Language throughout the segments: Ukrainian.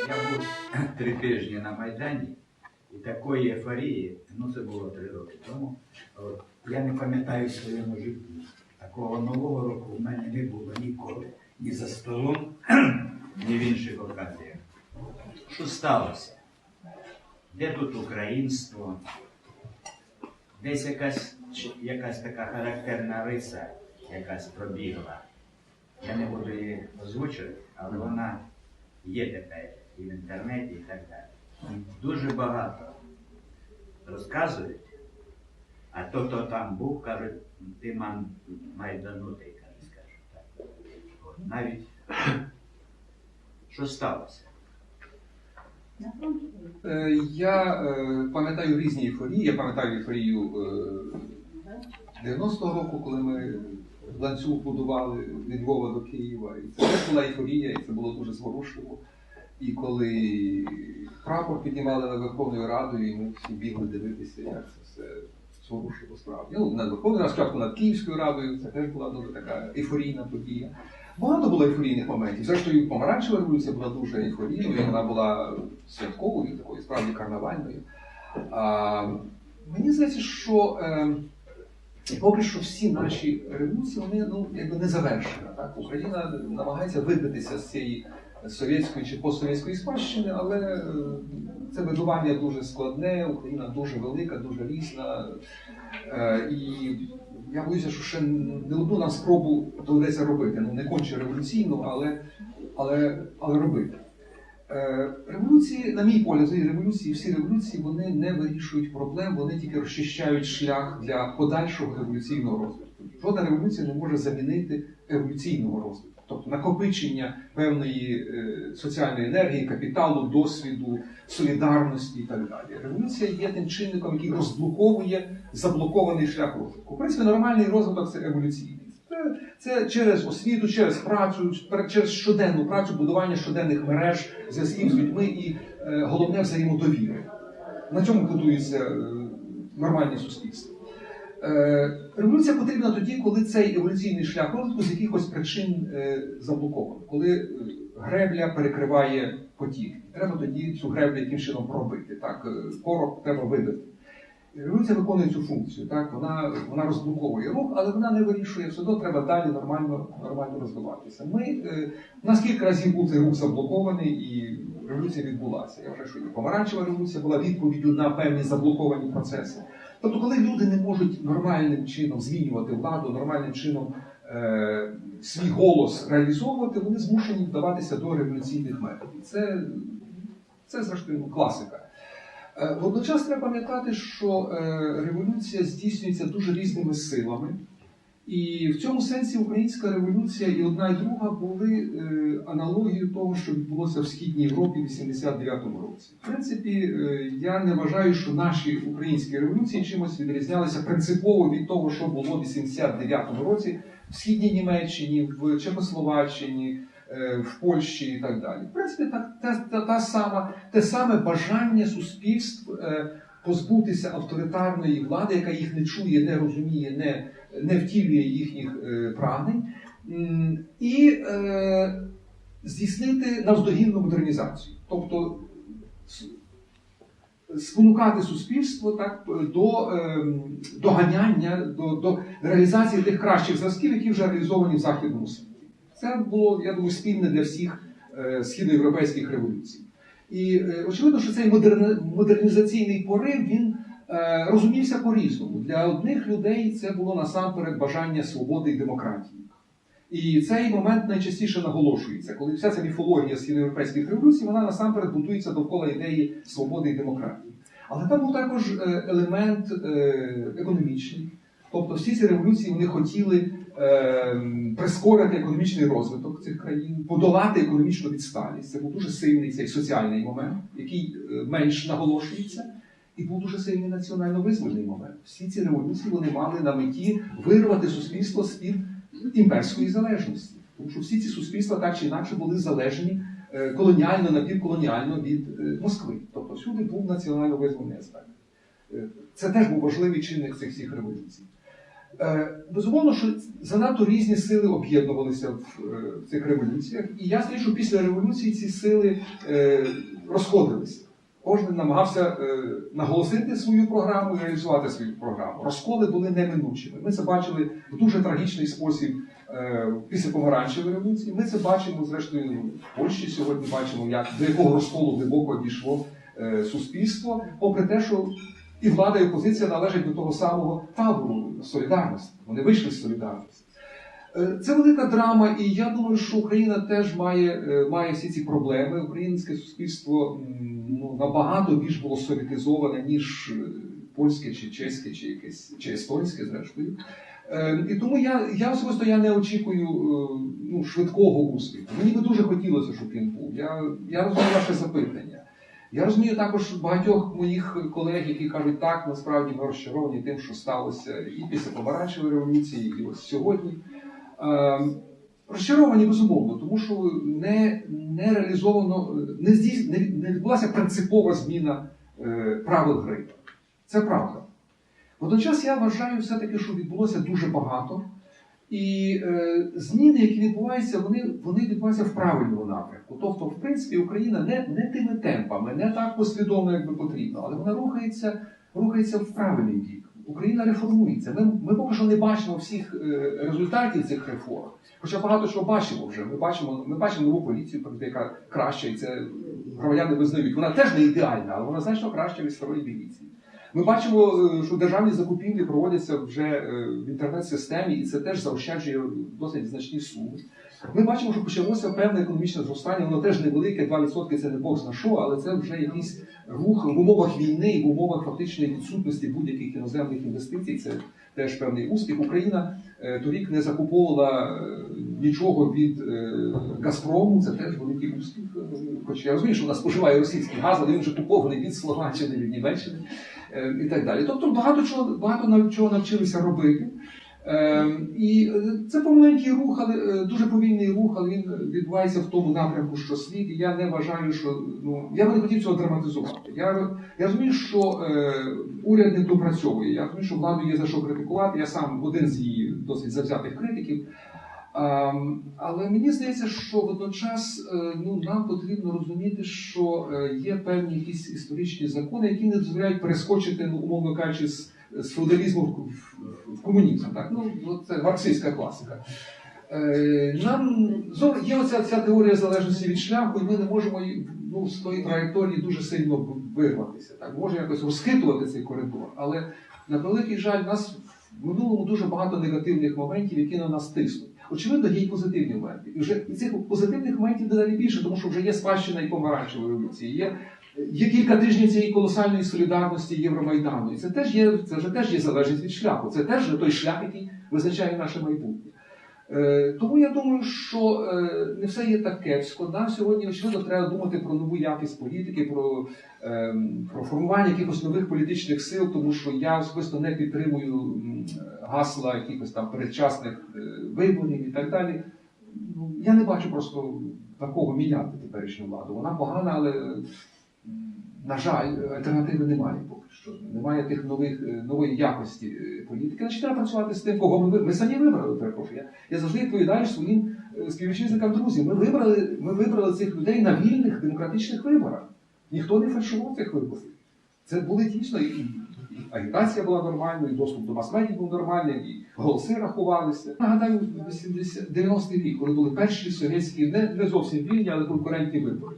Я був 3 тижні на Майдані, і такої ейфорії, це було 3 роки тому, я не пам'ятаю в своєму житті. Такого нового року в мене не було ніколи. Ні за столом, ні в інших оказіях. Що сталося? Де тут українство? Десь якась така характерна риса, якась пробігла. Я не буду її озвучувати, але вона є тепер і в інтернеті, і так далі. Дуже багато розказують, а хто там був, кажуть, ти майданутий, скажу так. Навіть що сталося? Я пам'ятаю різні ейфорії. Я пам'ятаю ейфорію 90-го року, коли ми ланцюг будували від Львова до Києва. І це теж була ейфорія, і це було дуже зворушливо. І коли прапор піднімали над Верховною Радою, і ми всі бігли дивитися, як це все зворушливо справді. Над Верховною Радою, спочатку над Київською Радою, це теж була дуже така ейфорійна подія. Багато було ейфорійних моментів. Зрештою, помаранчева революція була дуже ейфорійною, вона була святковою, такою справді карнавальною. Мені здається, що поки що всі наші революції, вони якби не завершені. Так? Україна намагається вибитися з цієї совєтської чи постсовєтської спадщини, але це видування дуже складне, Україна дуже велика, дуже різна. І я боюся, що ще не одну нам спробу доведеться робити. Не конче революційну, але робити. Революції, на мій погляд, всі революції, вони не вирішують проблем, вони тільки розчищають шлях для подальшого революційного розвитку. Жодна революція не може замінити еволюційного розвитку. Тобто накопичення певної соціальної енергії, капіталу, досвіду, солідарності і так далі. Революція є тим чинником, який розблоковує заблокований шлях розвитку. В принципі, нормальний розвиток – це еволюційний. Це через освіту, через працю, через щоденну працю, будування щоденних мереж, зв'язків з людьми і, головне, взаємодовіри. На цьому будується нормальне суспільство. Революція потрібна тоді, коли цей еволюційний шлях розвитку з якихось причин заблокований. Коли гребля перекриває потік. Треба тоді цю греблю якимось чином пробити. Так? Короб треба вибити. Революція виконує цю функцію. Так? Вона розблоковує рух, але вона не вирішує. Все одно треба далі нормально розвиватися. У нас кілька разів був цей рух заблокований і революція відбулася. Я вважаю, що і помаранчева революція була відповіддю на певні заблоковані процеси. Тобто, коли люди не можуть нормальним чином змінювати владу, нормальним чином свій голос реалізовувати, вони змушені вдаватися до революційних методів. Це зрештою, класика. Водночас треба пам'ятати, що революція здійснюється дуже різними силами. І в цьому сенсі українська революція і одна, і друга були аналогією того, що відбулося в Східній Європі в 89-му році. В принципі, я не вважаю, що наші українські революції чимось відрізнялися принципово від того, що було в 89-му році в Східній Німеччині, в Чехословаччині, в Польщі і так далі. В принципі, те саме бажання суспільств позбутися авторитарної влади, яка їх не чує, не розуміє, не втілює їхніх прагнень, і здійснити навздогінну модернізацію. Тобто спонукати суспільство так, до доганяння, до реалізації тих кращих зразків, які вже реалізовані в Західному світі. Це було, я думаю, спільне для всіх східноєвропейських революцій. І очевидно, що цей модернізаційний порив, він розумівся по-різному. Для одних людей це було насамперед бажання свободи і демократії. І цей момент найчастіше наголошується, коли вся ця міфологія східноєвропейських революцій, вона насамперед будується довкола ідеї свободи і демократії. Але там був також елемент економічний. Тобто всі ці революції вони хотіли прискорити економічний розвиток цих країн, подолати економічну відсталість. Це був дуже сильний цей соціальний момент, який менш наголошується. І був дуже сильний національно-визвольний момент. Всі ці революції вони мали на меті вирвати суспільство з-під імперської залежності. Тому що всі ці суспільства так чи інакше були залежні колоніально, напівколоніально від Москви. Тобто всюди був національно-визвольний аспект. Це теж був важливий чинник цих всіх революцій. Безумовно, що занадто різні сили об'єднувалися в цих революціях, і я скажу, що після революції ці сили розходилися. Кожен намагався наголосити свою програму і реалізувати свою програму. Розколи були неминучими. Ми це бачили в дуже трагічний спосіб після помаранчевої революції. Ми це бачимо, зрештою, в Польщі сьогодні бачимо, до якого розколу глибоко дійшло суспільство, попри те, що і влада, і опозиція належать до того самого табору солідарності. Вони вийшли з солідарності. Це велика драма, і я думаю, що Україна теж має всі ці проблеми. Українське суспільство набагато більш було совєтизоване, ніж польське, чи чеське, чи естонське, зрештою. І тому я особисто не очікую швидкого успіху. Мені би дуже хотілося, щоб він був. Я розумію ваше запитання. Я розумію також багатьох моїх колег, які кажуть, так, насправді ми розчаровані тим, що сталося і після помаранчевої революції, і ось сьогодні. Розчаровані, безумовно, тому що не реалізовано, не відбулася принципова зміна правил гри. Це правда. Водночас я вважаю все-таки, що відбулося дуже багато. І зміни, які відбуваються, вони відбуваються в правильному напрямку. Тобто, в принципі, Україна не тими темпами, не так послідовно, як би потрібно, але вона рухається в правильний бік. Україна реформується. Ми поки що не бачимо всіх результатів цих реформ. Хоча багато чого бачимо вже. Ми бачимо нову поліцію, яка краща, і це громадяни визнають. Вона теж не ідеальна, але вона значно краща від старої міліції. Ми бачимо, що державні закупівлі проводяться вже в інтернет-системі, і це теж заощаджує досить значні суми. Ми бачимо, що почалося певне економічне зростання, воно теж невелике, 2% це не бог зна що, але це вже якийсь рух в умовах війни і в умовах фактичної відсутності будь-яких іноземних інвестицій, це теж певний успіх. Україна торік не закуповувала нічого від Газпрому, це теж великий успіх. Хоч я розумію, що вона споживає російський газ, але він вже купований від Словаччини, від Німеччини і так далі. Тобто багато чого навчилися робити. І це помаленький рух, але дуже повільний рух, але він відбувається в тому напрямку, що слід. І я не вважаю, що я би не хотів цього драматизувати. Я розумію, що уряд не допрацьовує. Я розумію, що владу є за що критикувати. Я сам один з її досить завзятих критиків. Але мені здається, що водночас нам потрібно розуміти, що є певні якісь історичні закони, які не дозволяють перескочити, умовно кажучи, з феодалізму в комунізм. Так? Це марксистська класика. Є оця теорія залежності від шляху, і ми не можемо з тої траєкторії дуже сильно вирватися. Так? Можемо якось розхитувати цей коридор, але, на превеликий жаль, у нас в минулому дуже багато негативних моментів, які на нас тиснуть. Очевидно, є і позитивні моменти. І цих позитивних моментів дедалі більше, тому що вже є спадщина і помаранчевої революції. Є кілька тижнів цієї колосальної солідарності Євромайдану. І це вже теж є залежність від шляху. Це теж той шлях, який визначає наше майбутнє. Тому я думаю, що не все є так кепсько. Нам сьогодні, очевидно, треба думати про нову якість політики, про формування якихось нових політичних сил, тому що я особисто не підтримую гасла якихось там передчасних виборів і так далі. Я не бачу просто такого міняти теперішню владу. Вона погана, але, на жаль, альтернативи немає поки що. Немає тих нової якості політики. Значить, треба працювати з тим, кого ми самі вибрали, перепрошую. Я завжди відповідаю своїм співвітчизникам, друзів. Ми вибрали цих людей на вільних демократичних виборах. Ніхто не фальшував цих виборів. Це були дійсно, і агітація була нормальною, і доступ до мас-медіа був нормальним, і голоси рахувалися. Нагадаю, 90-й рік, коли були перші совєтські, не зовсім вільні, але конкурентні вибори.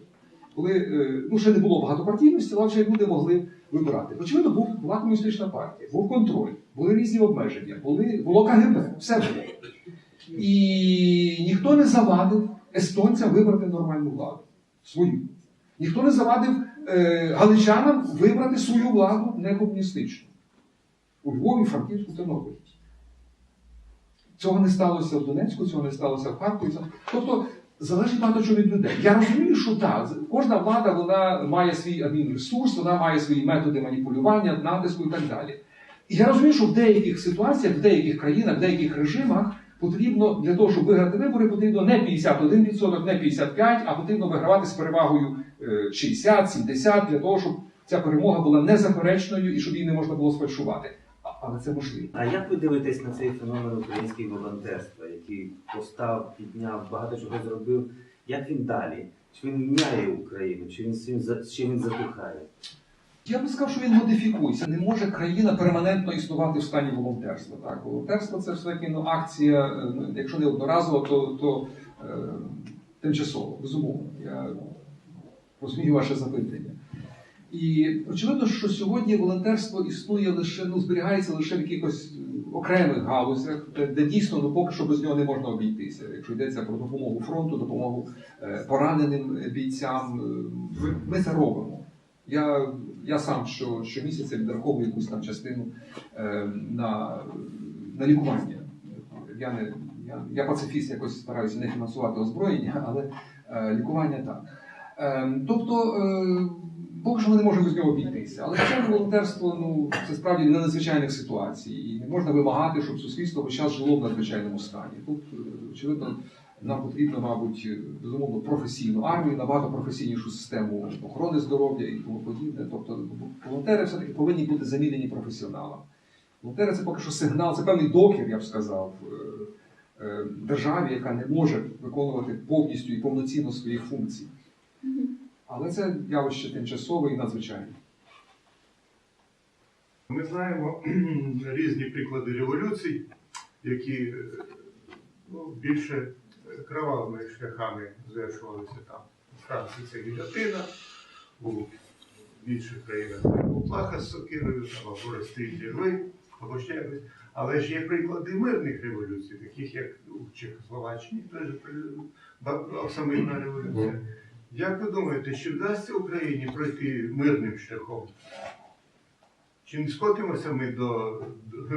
Коли ще не було багатопартійності, але вже люди могли вибирати. Очевидно, була комуністична партія, був контроль, були різні обмеження, було КГБ, все було. І ніхто не завадив естонцям вибрати нормальну владу, свою. Ніхто не завадив галичанам вибрати свою владу не комуністичну. У Львові, Франківську, Тернополі. Цього не сталося в Донецьку, цього не сталося в Харкові. Тобто, залежить багато чого від людей. Я розумію, що так, кожна влада вона має свій адмінресурс, вона має свої методи маніпулювання, натиску і так далі. І я розумію, що в деяких ситуаціях, в деяких країнах, в деяких режимах потрібно, для того, щоб виграти вибори, потрібно не 51%, не 55%, а потрібно вигравати з перевагою 60-70%, для того, щоб ця перемога була незаперечною і щоб її не можна було сфальшувати. але це можливо. А як ви дивитесь на цей феномен українського волонтерства, який постав, підняв, багато чого зробив? Як він далі? Чи він міняє Україну? Чи він затухає? Я би сказав, що він модифікується. Не може країна перманентно існувати в стані волонтерства. Так? Волонтерство – це все-таки акція, якщо не одноразова, то тимчасово, безумовно. Я розумію ваше запитання. І очевидно, що сьогодні волонтерство існує лише, зберігається лише в якихось окремих галузях, де дійсно поки що без нього не можна обійтися. Якщо йдеться про допомогу фронту, допомогу пораненим бійцям, ми це робимо. Я сам щомісяця відраховую якусь там частину на лікування. Я пацифіст, якось стараюся не фінансувати озброєння, але лікування так. Тобто, поки що ми не можемо без нього обійтися. Але це волонтерство, це справді не надзвичайних ситуацій. І не можна вимагати, щоб суспільство весь час жило в надзвичайному стані. Тут, очевидно, нам потрібно, мабуть, безумовно, професійну армію, набагато професійнішу систему охорони здоров'я і тому подібне. Тобто волонтери все-таки повинні бути замінені професіоналами. Волонтери – це поки що сигнал, це певний докір, я б сказав, державі, яка не може виконувати повністю і повноцінно свої функції. Але це явище тимчасове і надзвичайне. Ми знаємо різні приклади революцій, які більше кровавими шляхами звершувалися там. У Франції це гільотина, у більших країнах це був плаха з сокирою, або розстрільні рви, або ще якось. Але ж є приклади мирних революцій, таких як у Чехословаччині, теж оксамитна революція. Як ви думаєте, чи вдасться Україні пройти мирним шляхом? Чи не скотимося ми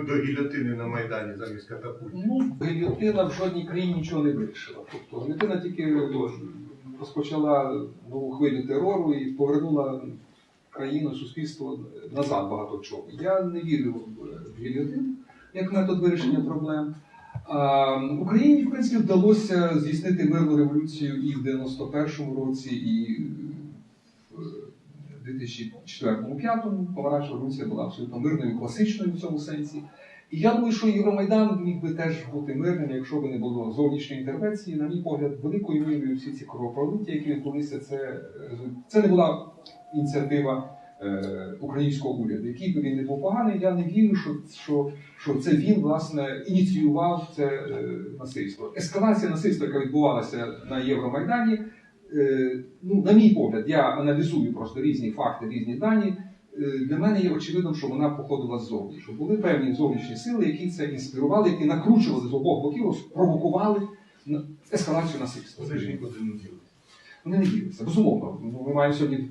до гільотини на Майдані замість катапультів? Гільотина в жодній країні нічого не вирішила. Тобто гільотина тільки розпочала нову хвилю терору і повернула країну, суспільство назад багато в чому. Я не вірю в гільотину як метод вирішення проблем. Україні, в принципі, вдалося здійснити мирну революцію і в 91-му році, і в 2004-2005. Помаранчева революція була абсолютно мирною, класичною в цьому сенсі. І я думаю, що Євромайдан міг би теж бути мирним, якщо б не було зовнішньої інтервенції. На мій погляд, великою мірою всі ці кровопролиття, які відбулися, це не була ініціатива українського уряду. Який би він не був поганий, я не вірю, що це він, власне, ініціював це насильство. Ескалація насильства, яка відбувалася на Євромайдані, на мій погляд, я аналізую просто різні факти, різні дані, для мене є очевидним, що вона походила ззовні, що були певні зовнішні сили, які це інспірували, які накручували з обох боків, спровокували ескалацію насильства. Вони ж нікуди не ділися. Вони не ділися, безумовно. Ми маємо сьогодні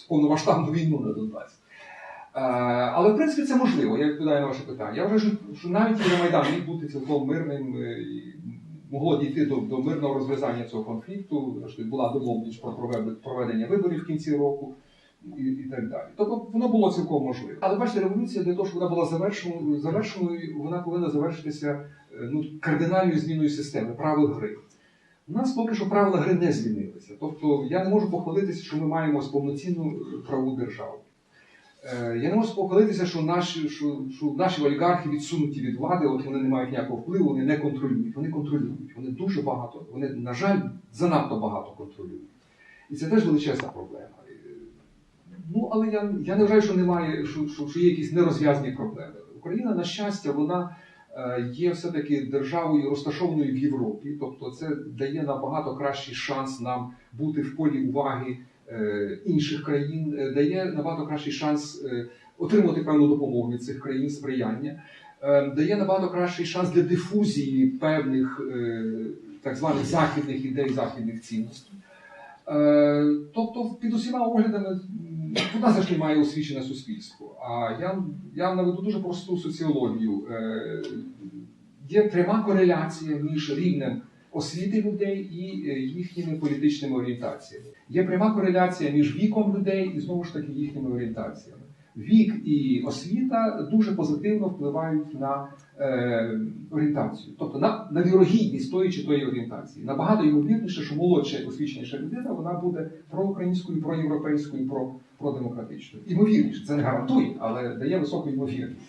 повномасштабну війну на Донбасі. Але, в принципі, це можливо, я відповідаю на ваше питання. Я вважаю, що навіть Євромайдан міг бути цілком мирним, і могло дійти до мирного розв'язання цього конфлікту, що була домовленість про проведення виборів в кінці року і так далі. Тобто воно було цілком можливо. Але бачите, революція для того, щоб вона була завершеною, вона повинна завершитися кардинальною зміною системи, правил гри. У нас поки що правила гри не змінилися. Тобто я не можу похвалитися, що ми маємо повноцінну правову державу. Я не можу похвалитися, що наші олігархи відсунуті від влади, от вони не мають ніякого впливу, вони не контролюють. Вони контролюють. Вони дуже багато, вони, на жаль, занадто багато контролюють. І це теж величезна проблема. Але я не вважаю, що немає, що є якісь нерозв'язані проблеми. Україна, на щастя, вона є все-таки державою, розташованою в Європі. Тобто це дає набагато кращий шанс нам бути в полі уваги інших країн, дає набагато кращий шанс отримати певну допомогу від цих країн, сприяння, дає набагато кращий шанс для дифузії певних так званих західних ідей, західних цінностей. Тобто, під усіма оглядами, у нас завжди має освічене суспільство. А я наведу дуже просту соціологію. Є пряма кореляція між рівнем освіти людей і їхніми політичними орієнтаціями. Є пряма кореляція між віком людей і, знову ж таки, їхніми орієнтаціями. Вік і освіта дуже позитивно впливають на орієнтацію, тобто на вірогідність тої чи тої орієнтації. Набагато ймовірніше, що молодша, освіченіша людина, вона буде проукраїнською, проєвропейською, продемократичною. Ймовірніше, це не гарантує, але дає високу ймовірність.